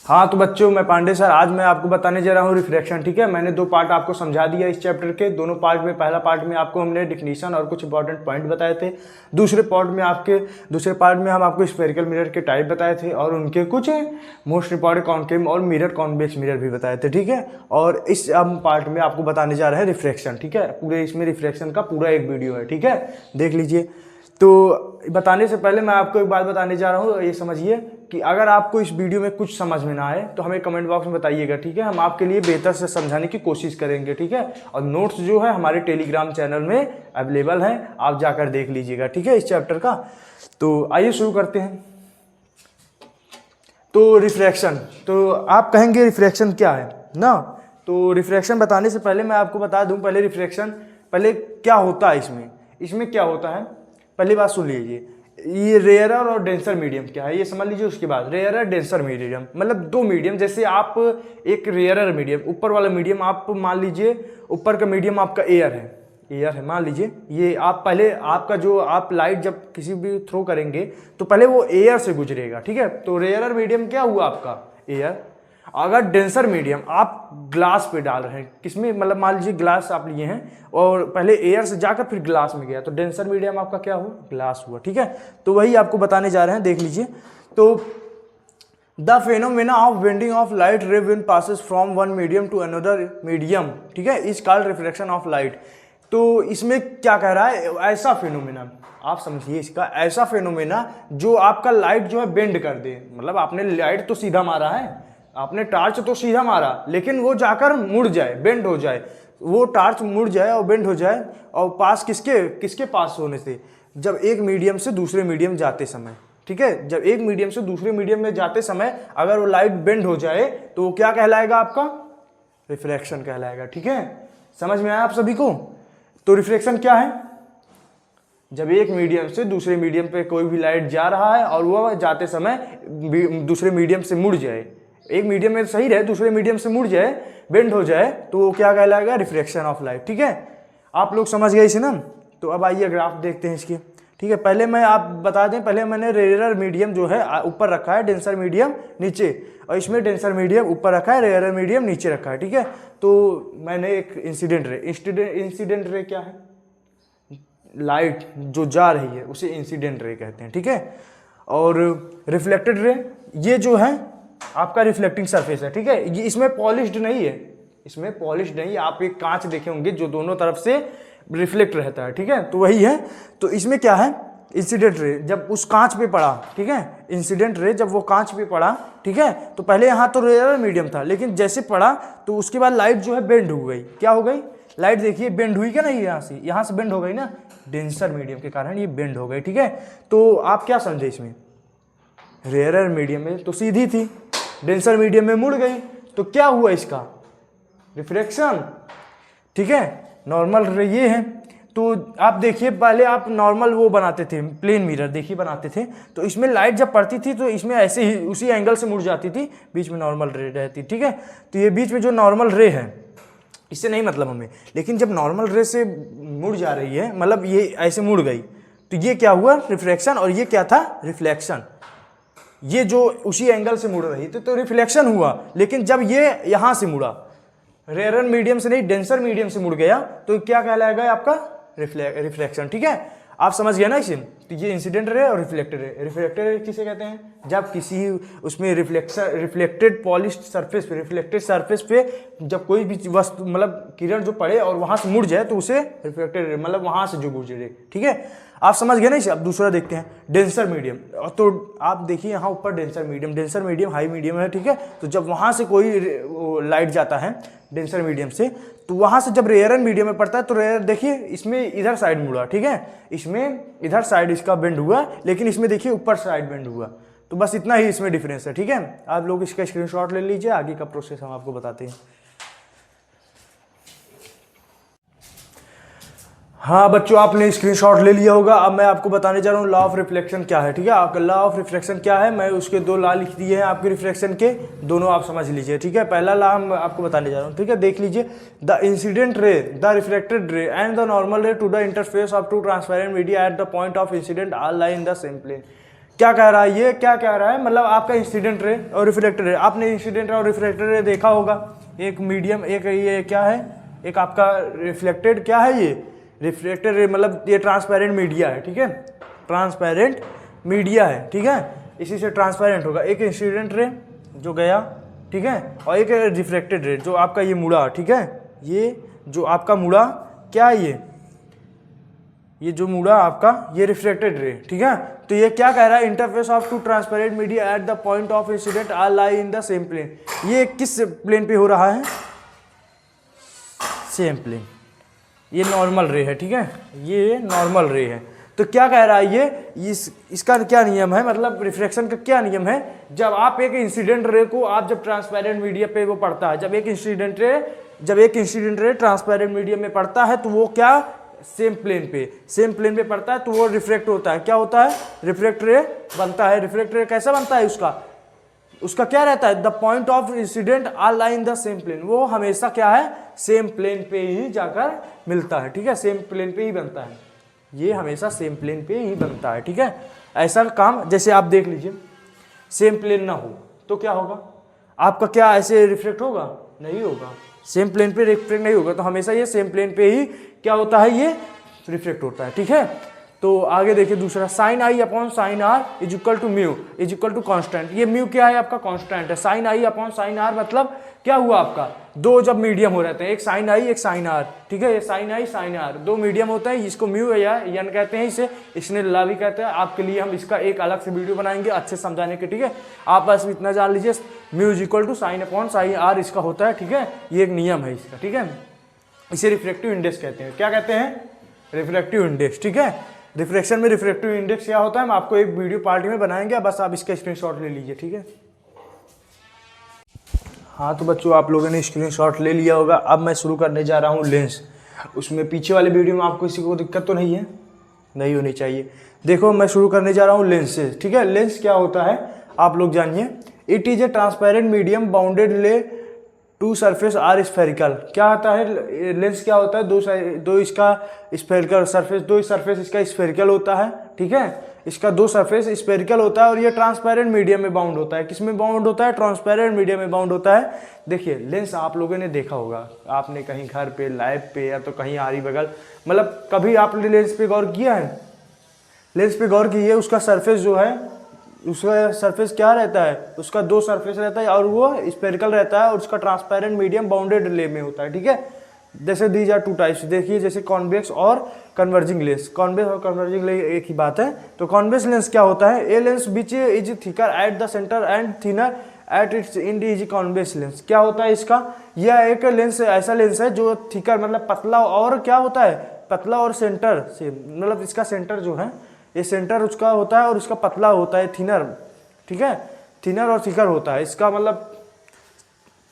हाँ तो बच्चों, मैं पांडे सर, आज मैं आपको बताने जा रहा हूँ रिफ्रैक्शन। ठीक है, मैंने 2 पार्ट आपको समझा दिया इस चैप्टर के। दोनों पार्ट में, पहला पार्ट में आपको हमने डिफिनीशन और कुछ इंपॉर्टेंट पॉइंट बताए थे। दूसरे पार्ट में हम आपको स्फेरिकल मिरर के टाइप बताए थे और उनके कुछ मोस्ट इंपॉर्टेंट कॉनकेव और मिरर, कॉन्वेक्स मिरर भी बताए थे। ठीक है, और इस पार्ट में आपको बताने जा रहे हैं रिफ्रैक्शन। ठीक है, पूरे इसमें रिफ्रैक्शन का पूरा एक वीडियो है। ठीक है, देख लीजिए। तो बताने से पहले मैं आपको एक बात बताने जा रहा हूँ, ये समझिए कि अगर आपको इस वीडियो में कुछ समझ में ना आए तो हमें कमेंट बॉक्स में बताइएगा। ठीक है, हम आपके लिए बेहतर से समझाने की कोशिश करेंगे। ठीक है, और नोट्स जो है हमारे टेलीग्राम चैनल में अवेलेबल हैं, आप जाकर देख लीजिएगा। ठीक है, इस चैप्टर का। तो आइए शुरू करते हैं। तो रिफ्रैक्शन, तो आप कहेंगे रिफ्रैक्शन क्या है ना। तो रिफ्रैक्शन बताने से पहले मैं आपको बता दूं, पहले क्या होता है इसमें क्या होता है, पहली बात सुन लीजिए। ये रेयरर और डेंसर मीडियम क्या है ये समझ लीजिए। उसके बाद रेयरर, डेंसर मीडियम, मतलब 2 मीडियम। जैसे आप एक रेयरर मीडियम, ऊपर वाला मीडियम आप मान लीजिए, ऊपर का मीडियम आपका एयर है मान लीजिए। ये आप पहले, आपका जो आप लाइट जब किसी भी थ्रो करेंगे तो पहले वो एयर से गुजरेगा। ठीक है, तो रेयरर मीडियम क्या हुआ आपका, एयर। अगर डेंसर मीडियम आप ग्लास पे डाल रहे हैं, किसमें, मतलब मान लीजिए ग्लास आप लिए हैं और पहले एयर से जाकर फिर ग्लास में गया, तो डेंसर मीडियम आपका क्या हुआ, ग्लास हुआ। ठीक है, तो वही आपको बताने जा रहे हैं, देख लीजिए। तो the phenomena of bending of light ray when passes from one medium to another medium, ठीक है, is called reflection of light. तो इसमें क्या कह रहा है, ऐसा फेनोमेना, आप समझिए इसका, ऐसा फेनोमेना जो आपका लाइट जो है बेंड कर दे। मतलब आपने लाइट तो सीधा मारा है, आपने टार्च तो सीधा मारा, लेकिन वो जाकर मुड़ जाए, बेंड हो जाए, वो टार्च मुड़ जाए और बेंड हो जाए। और पास किसके पास होने से, जब एक मीडियम से दूसरे मीडियम जाते समय, ठीक है, जब एक मीडियम से दूसरे मीडियम में जाते समय अगर वो लाइट बेंड हो जाए तो वो क्या कहलाएगा, आपका रिफ्रैक्शन कहलाएगा। ठीक है, समझ में आया आप सभी को। तो रिफ्रैक्शन क्या है, जब एक मीडियम से दूसरे मीडियम पे कोई भी लाइट जा रहा है और वह जाते समय दूसरे मीडियम से मुड़ जाए, एक मीडियम में सही रहे, दूसरे मीडियम से मुड़ जाए, बेंड हो जाए, तो वो क्या कहलाएगा, रिफ्रैक्शन ऑफ लाइट। ठीक है, आप लोग समझ गए इसे ना। तो अब आइए ग्राफ देखते हैं इसके। ठीक है, पहले मैं आप बता दें, पहले मैंने रेयरर मीडियम जो है ऊपर रखा है, डेंसर मीडियम नीचे, और इसमें डेंसर मीडियम ऊपर रखा है, रेयरर मीडियम नीचे रखा है। ठीक है, तो मैंने एक इंसिडेंट रे क्या है, लाइट जो जा रही है उसे इंसिडेंट रे कहते हैं। ठीक है, और रिफ्लेक्टेड रे, ये जो है आपका रिफ्लेक्टिंग सरफेस है। ठीक है, ये इसमें पॉलिश्ड नहीं है, आप एक कांच देखे होंगे जो दोनों तरफ से रिफ्लेक्ट रहता है। ठीक है, तो वही है। तो इसमें क्या है, इंसिडेंट रे जब उस कांच पे पड़ा, ठीक है, इंसिडेंट रे जब वो कांच पे पड़ा, ठीक है, तो पहले यहाँ तो रेयर मीडियम था, लेकिन जैसे पड़ा तो उसके बाद लाइट जो है बेंड हो गई। क्या हो गई, लाइट देखिए बेंड हुई क्या नहीं, यहाँ से बेंड हो गई ना, डेंसर मीडियम के कारण ये बेंड हो गई। ठीक है, तो आप क्या समझे इसमें, रेयरर मीडियम में तो सीधी थी, डेंसर मीडियम में मुड़ गई, तो क्या हुआ इसका, रिफ्रैक्शन। ठीक है, नॉर्मल रे ये है। तो आप देखिए, पहले आप नॉर्मल वो बनाते थे, प्लेन मिरर देखिए बनाते थे, तो इसमें लाइट जब पड़ती थी तो इसमें ऐसे ही उसी एंगल से मुड़ जाती थी, बीच में नॉर्मल रे रहती। ठीक है, तो ये बीच में जो नॉर्मल रे है, इससे नहीं मतलब हमें, लेकिन जब नॉर्मल रे से मुड़ जा रही है, मतलब ये ऐसे मुड़ गई, तो ये क्या हुआ, रिफ्रैक्शन, और ये क्या था, रिफ्लेक्शन। ये जो उसी एंगल से मुड़ रही थी तो रिफ्लेक्शन हुआ, लेकिन जब ये यहां से मुड़ा, रेयरर मीडियम से नहीं डेंसर मीडियम से मुड़ गया, तो क्या कहलाएगा आपका, रिफ्लेक्शन। ठीक है, आप समझ गए ना इसे। तो ये इंसिडेंट रे और रिफ्लेक्टेड रे। रिफ्लेक्टेड रे किसे कहते हैं, जब किसी उसमें रिफ्लेक्टेड पॉलिश्ड सरफेस पे, रिफ्लेक्टेड सरफेस पे जब कोई भी वस्तु, मतलब किरण जो पड़े और वहां से मुड़ जाए तो उसे रिफ्लेक्टेड रे, मतलब वहां से जो गुजरे। ठीक है, आप समझ गए ना इसे। अब दूसरा देखते हैं, डेंसर मीडियम। तो आप देखिए यहाँ ऊपर डेंसर मीडियम हाई मीडियम है। ठीक है, तो जब वहां से कोई लाइट जाता है डेंसर मीडियम से, तो वहां से जब रेयरर मीडियम में पड़ता है तो रेयर देखिए इसमें इधर साइड मुड़ा। ठीक है, इसमें इधर साइड इसका बेंड हुआ, लेकिन इसमें देखिए ऊपर साइड बेंड हुआ। तो बस इतना ही इसमें डिफरेंस है। ठीक है, आप लोग इसका स्क्रीनशॉट ले लीजिए, आगे का प्रोसेस हम आपको बताते हैं। हाँ बच्चों, आपने स्क्रीनशॉट ले लिया होगा। अब मैं आपको बताने जा रहा हूँ लॉ ऑफ रिफ्लेक्शन क्या है। ठीक है, आपका लॉ ऑफ रिफ्लेक्शन क्या है, मैं उसके 2 लॉ लिख दिए हैं आपके रिफ्लेक्शन के, दोनों आप समझ लीजिए। ठीक है, पहला लॉ हम आपको बताने जा रहा हूँ। ठीक है, देख लीजिए, the incident ray, the reflected ray and the normal ray to the interface of two transparent media at the point of incident all lie in the same plane. क्या कह रहा है ये, क्या कह रहा है, मतलब आपका इंसिडेंट रे और रिफ्लेक्टेड रे, आपने इंसिडेंट रे और रिफ्लेक्टेड रे देखा होगा। एक मीडियम, एक ये क्या है, एक आपका रिफ्लेक्टेड क्या है, ये रिफ्लेक्टेड रे, मतलब ये ट्रांसपेरेंट मीडिया है, ठीक है, ट्रांसपेरेंट मीडिया है, ठीक है, इसी से ट्रांसपेरेंट होगा। एक इंसिडेंट रे जो गया, ठीक है, और एक रिफ्लेक्टेड रे जो आपका ये मुड़ा, ठीक है, ये जो आपका मुड़ा क्या है, ये जो मुड़ा आपका ये रिफ्लेक्टेड रे, ठीक है। तो ये क्या कह रहा है, interface of two transparent media at the point of incident are lie in the same plane. ये किस प्लेन पे हो रहा है, सेम प्लेन, ये नॉर्मल रे है, ठीक है, ये नॉर्मल रे है। तो क्या कह रहा है ये, इसका क्या नियम है, मतलब रिफ्लेक्शन का क्या नियम है, जब आप एक इंसिडेंट रे को आप जब ट्रांसपेरेंट मीडिया पे वो पड़ता है, जब एक इंसिडेंट रे ट्रांसपेरेंट मीडिया में पड़ता है तो वो क्या सेम प्लेन पे पड़ता है तो वो रिफ्लेक्ट होता है, क्या होता है, रिफ्लेक्ट रे बनता है। रिफ्लेक्ट रे कैसा बनता है, उसका क्या रहता है, the point of incident are lie in the same plane, वो हमेशा क्या है, सेम प्लेन पे ही जाकर मिलता है, ठीक है, सेम प्लेन पे ही बनता है, ये हमेशा सेम प्लेन पे ही बनता है, ठीक है। ऐसा काम जैसे आप देख लीजिए, सेम प्लेन ना हो तो क्या होगा, आपका क्या ऐसे रिफ्लेक्ट होगा, नहीं होगा, सेम प्लेन पे रिफ्लेक्ट नहीं होगा, तो हमेशा ये सेम प्लेन पे ही क्या होता है, ये रिफ्लेक्ट होता है, ठीक है। तो आगे देखिए दूसरा, sine i upon sine r is equal to mu is equal to constant. ये म्यू क्या है, आपका कॉन्स्टेंट है। Sine i upon sine r मतलब क्या हुआ, आपका दो जब मीडियम हो रहते हैं, एक साइन आई एक साइन आर, ठीक है, ये साइन आई साइन आर दो मीडियम होते हैं, इसको म्यू या यन कहते हैं, इसे इसने ला भी कहते हैं। आपके लिए हम इसका एक अलग से वीडियो बनाएंगे अच्छे समझाने के, ठीक है। आप बस इतना जान लीजिए, mu is equal to sine upon sine r इसका होता है, ठीक है, ये एक नियम है इसका, ठीक है। इसे रिफ्लेक्टिव इंडेक्स कहते हैं, क्या कहते हैं, रिफ्लेक्टिव इंडेक्स, ठीक है। रिफ्लेक्शन में रिफ्लेक्टिव इंडेक्स क्या होता है, हम आपको एक वीडियो पार्टी में बनाएंगे, बस आप इसका स्क्रीनशॉट ले लीजिए, ठीक है। हाँ तो बच्चों, आप लोगों ने स्क्रीनशॉट ले लिया होगा। अब मैं शुरू करने जा रहा हूँ लेंस। उसमें पीछे वाले वीडियो में आपको किसी को दिक्कत तो नहीं है, नहीं होनी चाहिए। देखो मैं शुरू करने जा रहा हूँ लेंस से, ठीक है। लेंस क्या होता है आप लोग जानिए। It is a transparent medium bounded ले टू सरफेस आर स्फेरिकल। क्या आता है लेंस, क्या होता है, दो इसका स्फेरिकल सरफेस, दो सरफेस इसका स्फेरिकल होता है, ठीक है। इसका दो सरफेस स्फेरिकल होता है और ये ट्रांसपेरेंट मीडियम में बाउंड होता है। किस में बाउंड होता है, ट्रांसपेरेंट मीडियम में बाउंड होता है। देखिए लेंस आप लोगों ने देखा होगा, आपने कहीं घर पे, लैब पे या तो कहीं आरी बगल, मतलब कभी आपने लेंस पे गौर किया है, लेंस पे गौर कीजिए, उसका सरफेस जो है, उसका सरफेस क्या रहता है, उसका दो सरफेस रहता है और वो स्फेरिकल रहता है और उसका ट्रांसपेरेंट मीडियम बाउंडेड ले में होता है, ठीक है। जैसे दीज आर टू टाइप्स, देखिए जैसे कॉन्वेक्स और कन्वर्जिंग लेंस। कॉन्वेक्स और कन्वर्जिंग लेंस एक ही बात है। तो कॉन्वेक्स लेंस क्या होता है, a lens which is thicker at the centre and thinner at its and is convex lens. क्या होता है इसका, यह एक लेंस ऐसा लेंस है जो थिकर मतलब पतला और क्या होता है, पतला और सेंटर से, मतलब इसका सेंटर जो है, ये सेंटर उसका होता है और इसका पतला होता है, थिनर, ठीक है, थिनर और थिकर होता है। इसका मतलब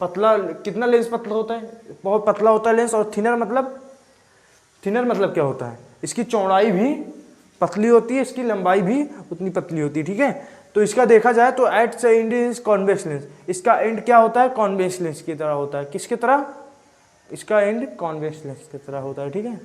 पतला, कितना लेंस पतला होता है, बहुत पतला होता है लेंस। और थिनर मतलब क्या होता है, इसकी चौड़ाई भी पतली होती है, इसकी लंबाई भी उतनी पतली होती है, ठीक है। तो इसका देखा जाए तो एट से एंड इज कॉन्वेक्स लेंस, इसका एंड क्या होता है, कॉन्वेक्स लेंस की तरह होता है। किसकी तरह, इसका एंड कॉन्वेक्स लेंस की तरह होता है, ठीक है।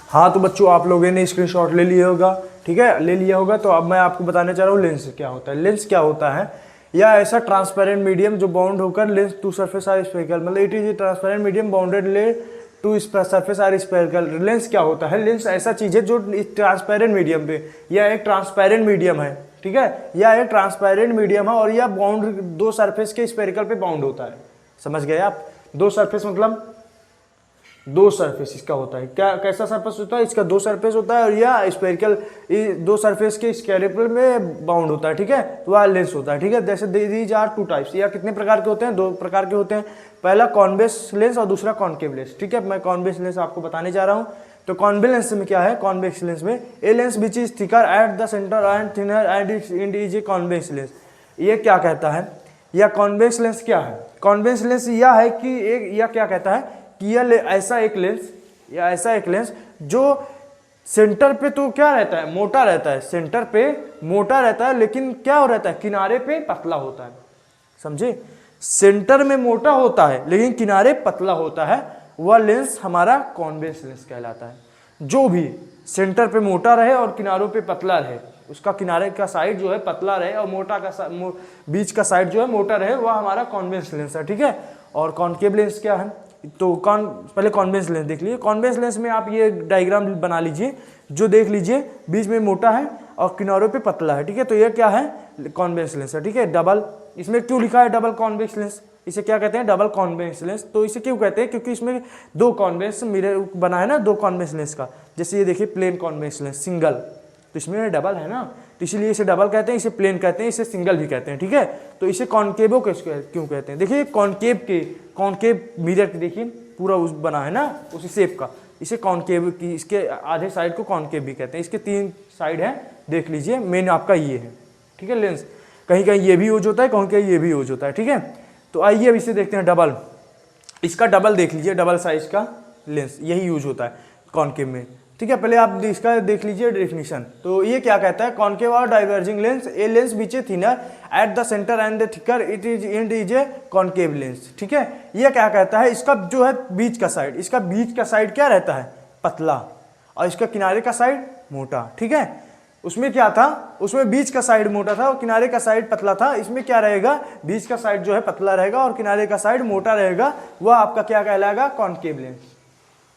हाँ तो बच्चों आप लोगों ने स्क्रीनशॉट ले लिया होगा, ठीक है, ले लिया होगा। तो अब मैं आपको बताने चाह रहा हूँ लेंस क्या होता है। लेंस क्या होता है, या ऐसा ट्रांसपेरेंट मीडियम जो बाउंड होकर lens two surface are spherical, मतलब it is transparent medium bounded ले two surface are spherical. Lens क्या होता है, लेंस ऐसा चीज है जो ट्रांसपेरेंट मीडियम पे, या एक ट्रांसपेरेंट मीडियम है, ठीक है, या एक ट्रांसपेरेंट मीडियम है और यह बाउंड दो सरफेस के स्फेरिकल पे बाउंड होता है। समझ गए आप, दो सरफेस मतलब दो सरफेस इसका होता है। क्या कैसा सरफेस होता है, इसका दो सरफेस होता है और यह स्फेरिकल दो सरफेस के स्फेरिकल में बाउंड होता है, ठीक है, तो वह लेंस होता है, ठीक है। जैसे दीज आर टू टाइप्स, या कितने प्रकार के होते हैं, दो प्रकार के होते हैं। पहला कॉन्वेक्स लेंस और दूसरा कॉन्केव लेंस, ठीक है। मैं कॉन्वेक्स लेंस आपको बताने जा रहा हूँ। तो कॉन्वेक्स लेंस में क्या है, कॉन्वेक्स लेंस में a lens which is thicker at the centre and thinner and is a convex lens. ये क्या कहता है, या कॉन्वेक्स लेंस क्या है, कॉन्वेक्स लेंस यह है कि एक, यह क्या कहता है कि यह ऐसा एक लेंस, या ऐसा एक लेंस जो सेंटर पे तो क्या रहता है, मोटा रहता है, सेंटर पे मोटा रहता है, लेकिन क्या हो रहता है, किनारे पे पतला होता है। समझे, सेंटर में मोटा होता है लेकिन किनारे पतला होता है। वह लेंस हमारा कॉन्वेक्स लेंस कहलाता है। जो भी सेंटर पे मोटा रहे और किनारों पे पतला रहे, उसका किनारे का साइड जो है पतला रहे और मोटा का बीच का साइड जो है मोटा रहे, वह हमारा कॉन्वेक्स लेंस है, ठीक है। और कॉनकेव लेंस क्या है, तो पहले कॉन्वेक्स लेंस देख लीजिए। कॉन्वेक्स लेंस में आप ये डायग्राम बना लीजिए, जो देख लीजिए बीच में मोटा है और किनारों पे पतला है, ठीक है। तो ये क्या है, कॉन्वेक्स लेंस है, ठीक है। डबल, इसमें क्यों लिखा है डबल कॉन्वेक्स लेंस, इसे क्या कहते हैं, डबल कॉन्वेक्स लेंस। तो इसे क्यों कहते हैं, क्योंकि इसमें दो कॉन्वेक्स मिरर बना है ना, दो कॉन्वेक्स लेंस का। जैसे ये देखिए प्लेन कॉन्वेक्स लेंस सिंगल, तो इसमें डबल है ना, तो इसीलिए इसे डबल कहते हैं, इसे प्लेन कहते हैं, इसे सिंगल भी कहते हैं, ठीक है। तो इसे कॉनकेवो क्यों कहते हैं, देखिए कॉनकेव मिरर की देखिए पूरा उस बना है ना उसी शेप का, इसे कॉनकेव की, इसके आधे साइड को कॉनकेव भी कहते हैं। इसके 3 साइड है, देख लीजिए, मेन आपका ये है, ठीक है लेंस। कहीं कहीं ये भी यूज होता है, कहीं कहीं ये भी यूज होता है, ठीक है। तो आइए अब इसे देखते हैं डबल। इसका डबल देख लीजिए, डबल साइज का लेंस यही यूज होता है कॉनकेव में, ठीक है। पहले आप इसका देख लीजिए डेफिनेशन। तो ये क्या कहता है, कॉनकेव और diverging lens, a lens which A thinner at the centre and the thicker it is and is a concave lens, ठीक है। ये क्या कहता है, इसका जो है बीच का साइड, इसका बीच का साइड क्या रहता है, पतला, और इसका किनारे का साइड मोटा, ठीक है। उसमें क्या था, उसमें बीच का साइड मोटा था और किनारे का साइड पतला था। इसमें क्या रहेगा, बीच का साइड जो है पतला रहेगा और किनारे का साइड मोटा रहेगा, वह आपका क्या कहलाएगा, कॉनकेव लेंस।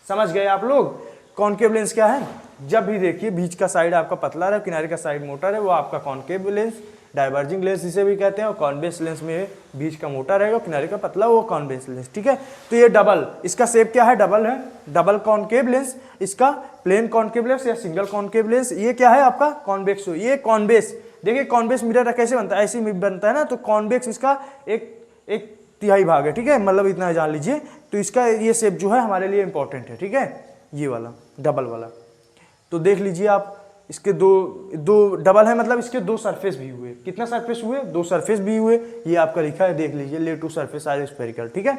समझ गए आप लोग। कॉनकेव लेंस क्या है, जब भी देखिए बीच का साइड आपका पतला रहे, किनारे का साइड मोटा रहे, वो आपका कॉनकेव लेंस, डाइवर्जिंग लेंस इसे भी कहते हैं। और कॉन्वेक्स लेंस में बीच का मोटा रहेगा, किनारे का पतला, वो कॉन्वेक्स लेंस, ठीक है। तो ये डबल, इसका शेप क्या है, डबल है, डबल कॉनकेव लेंस। इसका प्लेन कॉनकेव लेंस या सिंगल कॉनकेव लेंस, ये क्या है आपका कॉन्वेक्स, ये कॉन्वेक्स। देखिए कॉन्वेक्स मिरर कैसे बनता है, ऐसे बनता है ना, तो कॉन्वेक्स इसका एक तिहाई भाग है, ठीक है, मतलब इतना जान लीजिए। तो इसका ये शेप जो है हमारे लिए इंपॉर्टेंट है, ठीक है, ये वाला डबल वाला। तो देख लीजिए आप, इसके दो डबल है, मतलब इसके 2 सरफेस भी हुए। कितना सरफेस हुए, 2 सरफेस भी हुए, ये आपका लिखा है, देख लीजिए, ले टू सरफेस आर स्फेरिकल, ठीक है।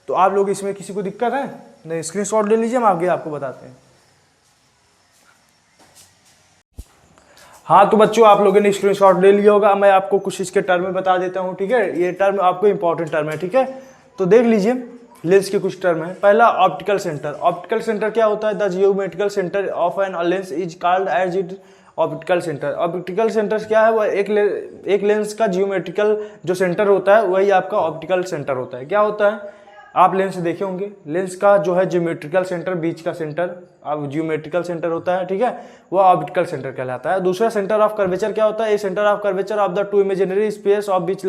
तो आप लोग इसमें किसी को दिक्कत है नहीं, स्क्रीनशॉट ले लीजिए, हम आगे आपको बताते हैं। हाँ तो बच्चों, आप लोगों ने स्क्रीनशॉट ले लिया होगा, मैं आपको कुछ इसके टर्म बता देता हूँ, ठीक है। ये टर्म आपको इंपॉर्टेंट टर्म है, ठीक है। तो देख लीजिए लेंस के कुछ टर्म है। पहला ऑप्टिकल सेंटर। ऑप्टिकल सेंटर क्या होता है, the geometrical centre of an lens is called as it optical centre. Optical centre क्या है, वह एक लेंस का जियोमेट्रिकल जो सेंटर होता है वही आपका ऑप्टिकल सेंटर होता है। क्या होता है, आप लेंस देखे होंगे, लेंस का जो है जियोमेट्रिकल सेंटर, बीच का सेंटर अब जियोमेट्रिकल सेंटर होता है, ठीक है, वह ऑप्टिकल सेंटर कहलाता है। दूसरा सेंटर ऑफ कर्वेचर क्या होता है, a centre of curvature of the 2 imaginary space of which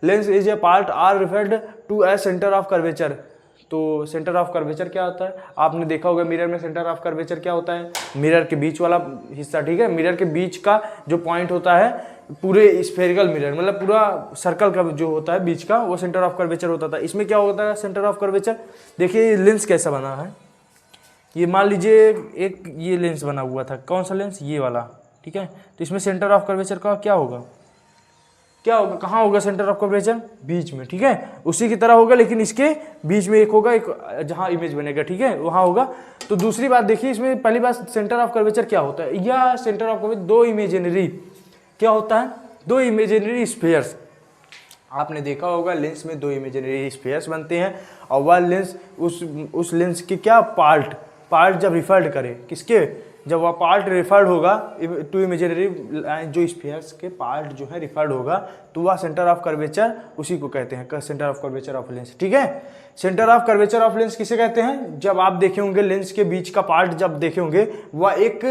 lens is a part are referred to as centre of curvature. तो सेंटर ऑफ कर्वेचर क्या होता है, आपने देखा होगा मिरर में सेंटर ऑफ कर्वेचर क्या होता है, मिरर के बीच वाला हिस्सा, ठीक है, मिरर के बीच का जो पॉइंट होता है, पूरे स्फेरिकल मिरर मतलब पूरा सर्कल का जो होता है बीच का, वो सेंटर ऑफ कर्वेचर होता था। इसमें क्या होता है सेंटर ऑफ कर्वेचर, देखिए लेंस कैसा बना है, ये मान लीजिए एक ये लेंस बना हुआ था, कौन सा लेंस, ये वाला, ठीक है। तो इसमें सेंटर ऑफ कर्वेचर का क्या होगा, कहाँ होगा सेंटर ऑफ कर्वेचर, बीच में, ठीक है, उसी की तरह होगा, लेकिन इसके बीच में एक होगा, एक जहाँ इमेज बनेगा, ठीक है, वहाँ होगा। तो दूसरी बात देखिए, इसमें पहली बात सेंटर ऑफ कर्वेचर क्या होता है, या सेंटर ऑफ कर्वेचर 2 इमेजिनरी क्या होता है, 2 इमेजिनरी स्फीयर्स। आपने देखा होगा लेंस में 2 इमेजिनरी स्फीयर्स बनते हैं, और वह लेंस उस लेंस के क्या पार्ट जब रिफर्ड करे, किसके, जब वह पार्ट रिफर्ड होगा, 2 इमेजिनरी जो स्फीयर्स के पार्ट जो है रिफर्ड होगा, तो वह सेंटर ऑफ कर्वेचर उसी को कहते हैं, centre of curvature of lens, ठीक है। Centre of curvature of lens किसे कहते हैं, जब आप देखे होंगे लेंस के बीच का पार्ट जब देखे होंगे, वह एक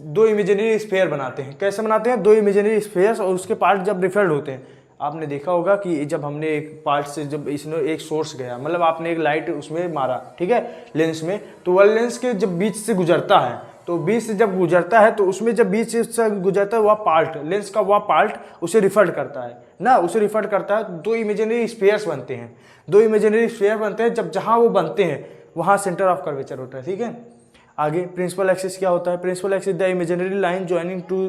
2 इमेजिनरी स्फीयर बनाते हैं। कैसे बनाते हैं, 2 इमेजिनरी स्फीयर्स, और उसके पार्ट जब रिफर्ड होते हैं। आपने देखा होगा कि जब हमने एक पार्ट से जब इसमें एक सोर्स गया, मतलब आपने एक लाइट उसमें मारा, ठीक है, लेंस में, तो वह लेंस के जब बीच से गुजरता है, तो बीच से जब गुजरता है, तो उसमें जब बीच से गुजरता है, वह पार्ट लेंस का वह पार्ट उसे रिफर्ड करता है ना, उसे रिफर्ड करता है। 2 इमेजिनरी स्फीयर्स बनते हैं, 2 इमेजिनरी स्फीयर बनते हैं, जब जहाँ वो बनते हैं वहाँ सेंटर ऑफ कर्वेचर होता है, ठीक है। आगे प्रिंसिपल एक्सिस क्या होता है, principal axis the imaginary line joining two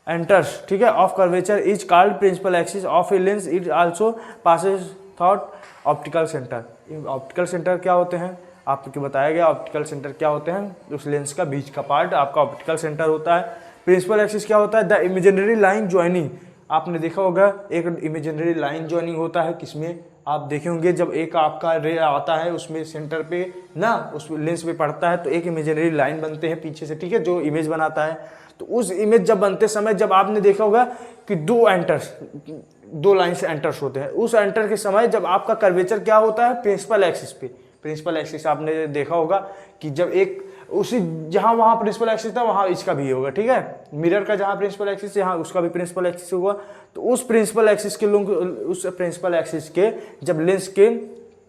centres, ठीक है, of curvature is called principal axis of a lens, it also passes through optical centre. Optical centre क्या होते हैं, आपको बताया गया ऑप्टिकल सेंटर क्या होते हैं, उस लेंस का बीच का पार्ट आपका ऑप्टिकल सेंटर होता है। प्रिंसिपल एक्सिस क्या होता है, द इमेजिनरी लाइन ज्वाइनिंग, आपने देखा होगा एक इमेजिनरी लाइन ज्वाइनिंग होता है किसमें, आप देखे होंगे जब एक आपका रे आता है उसमें सेंटर पे ना उस लेंस पे पड़ता है तो एक इमेजिनरी लाइन बनते हैं पीछे से, ठीक है, जो इमेज बनाता है। तो उस इमेज जब बनते समय जब आपने देखा होगा कि दो लाइन से एंटर्स होते हैं, उस एंटर के समय जब आपका कर्वेचर क्या होता है प्रिंसिपल एक्सिस पे। प्रिंसिपल एक्सिस आपने देखा होगा कि जब एक उसी जहां वहां प्रिंसिपल एक्सिस था वहां इसका भी होगा, ठीक है, मिरर का जहां प्रिंसिपल एक्सिस यहाँ उसका भी प्रिंसिपल एक्सिस होगा। तो उस प्रिंसिपल एक्सिस के जब लेंस के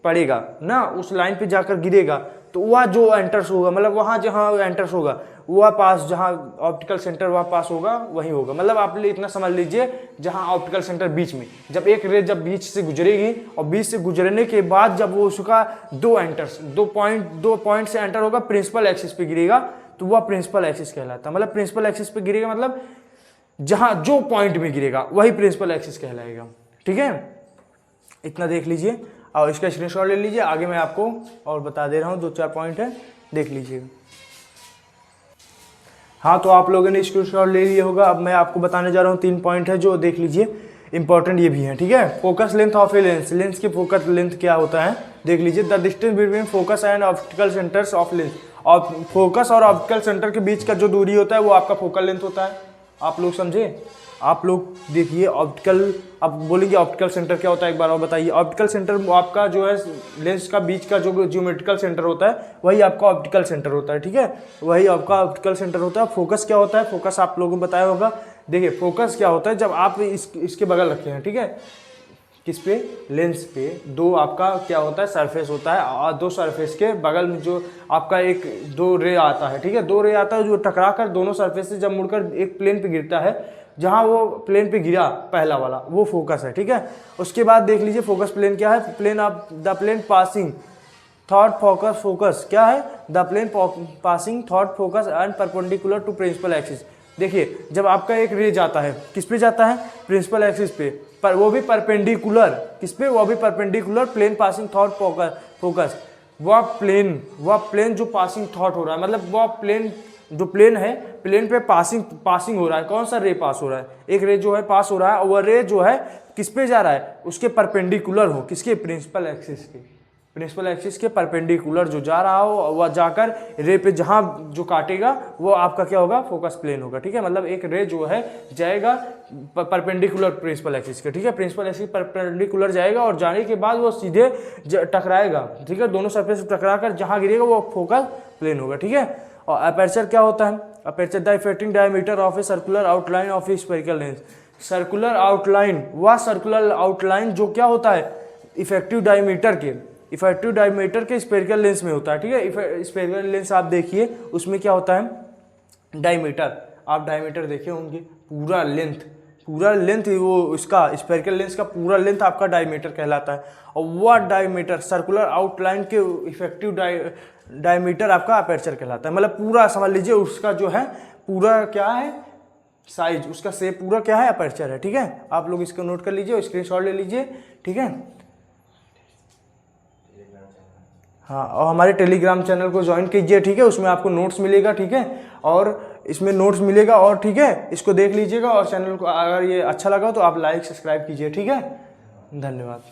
पड़ेगा ना उस लाइन पे जाकर गिरेगा तो वह जो एंटर्स होगा मतलब वहां जहां एंटर्स होगा वह पास जहां ऑप्टिकल सेंटर वह पास होगा वही होगा। मतलब आप इतना समझ लीजिए जहां ऑप्टिकल सेंटर बीच में जब एक रे जब बीच से गुजरेगी और बीच से गुजरने के बाद जब वो उसका दो पॉइंट से एंटर होगा प्रिंसिपल एक्सिस पे गिरेगा तो वह प्रिंसिपल एक्सिस कहलाता है। मतलब प्रिंसिपल एक्सिस पे गिरेगा मतलब जहां जो पॉइंट में गिरेगा वही प्रिंसिपल एक्सिस कहलाएगा, ठीक है। इतना देख लीजिए और इसका स्क्रीनशॉट ले लीजिए। आगे मैं आपको और बता दे रहा हूँ 2-4 पॉइंट है, देख लीजिएगा। हाँ, तो आप लोगों ने स्क्रीनशॉट ले लिया होगा। अब मैं आपको बताने जा रहा हूँ 3 पॉइंट है जो देख लीजिए, इंपॉर्टेंट ये भी है, ठीक है। Focus length of a lens, lens की फोकस लेंथ क्या होता है देख लीजिए। The distance between focus and optical centres of lens, और फोकस और ऑप्टिकल सेंटर के बीच का जो दूरी होता है वो आपका फोकल लेंथ होता है। आप लोग समझे, आप लोग देखिए ऑप्टिकल, आप बोलेंगे ऑप्टिकल सेंटर क्या होता है एक बार और बताइए। ऑप्टिकल सेंटर आपका जो है लेंस का बीच का जो ज्योमेट्रिकल सेंटर होता है वही आपका ऑप्टिकल सेंटर होता है, ठीक है, वही आपका ऑप्टिकल सेंटर होता है। फोकस क्या होता है, फोकस आप लोगों को बताया होगा। देखिए फोकस क्या होता है जब आप इसके बगल रखे हैं, ठीक है, किस पे, लेंस पे, दो आपका क्या होता है सरफेस होता है और दो सरफेस के बगल में जो आपका एक दो रे आता है, ठीक है, दो रे आता है जो टकरा कर दोनों सरफेस से जब मुड़कर एक प्लेन पे गिरता है, जहां वो प्लेन पे गिरा पहला वाला वो फोकस है, ठीक है। उसके बाद देख लीजिए फोकस प्लेन क्या है, plane of the plane passing through focus, focus क्या है, the plane passing through focus and perpendicular to principal axis. देखिए जब आपका एक रे जाता है किस पे जाता है, प्रिंसिपल एक्सिस पे, पर वो भी परपेंडिकुलर किस पे, वो भी perpendicular plane passing through focus. वह प्लेन जो पासिंग थॉट हो रहा है, मतलब वह प्लेन जो प्लेन है, प्लेन पे पासिंग हो रहा है, कौन सा रे पास हो रहा है, एक रे जो है पास हो रहा है और वह रे जो है किस पे जा रहा है, उसके परपेंडिकुलर हो, किसके, प्रिंसिपल एक्सिस के, प्रिंसिपल एक्सिस के परपेंडिकुलर जो जा रहा हो वह जाकर रे पे जहां जो काटेगा वो आपका क्या होगा, फोकस प्लेन होगा, ठीक है। मतलब एक रे जो है जाएगा परपेंडिकुलर प्रिंसिपल एक्सिस के, ठीक है, प्रिंसिपल एक्सिस परपेंडिकुलर जाएगा और जाने के बाद वो सीधे टकराएगा, ठीक है, दोनों सरफेस से टकरा कर जहां गिरेगा वो फोकस प्लेन होगा, ठीक है। और अपर्चर क्या होता है, aperture the effecting diameter of a circular outline of a spherical lens. Circular outline, वह सर्कुलर आउटलाइन जो क्या होता है इफेक्टिव डायमीटर के स्फेरिकल लेंस में होता है, ठीक है। स्फेरिकल लेंस आप देखिए उसमें क्या होता है डायमीटर, आप डायमीटर देखे होंगे, पूरा लेंथ वो इसका स्फेरिकल लेंस का पूरा लेंथ आपका डायमीटर कहलाता है। और वह डायमीटर सर्कुलर आउटलाइन के इफेक्टिव डायमीटर आपका अपर्चर कहलाता है। मतलब पूरा समझ लीजिए उसका जो है पूरा क्या है साइज, उसका शेप पूरा क्या है अपर्चर है, ठीक है। आप लोग इसको नोट कर लीजिए, स्क्रीनशॉट ले लीजिए, ठीक है। हाँ, और हमारे टेलीग्राम चैनल को ज्वाइन कीजिए, ठीक है, उसमें आपको नोट्स मिलेगा, ठीक है, और इसमें नोट्स मिलेगा और ठीक है इसको देख लीजिएगा। और चैनल को अगर ये अच्छा लगा तो आप लाइक सब्सक्राइब कीजिए, ठीक है। धन्यवाद।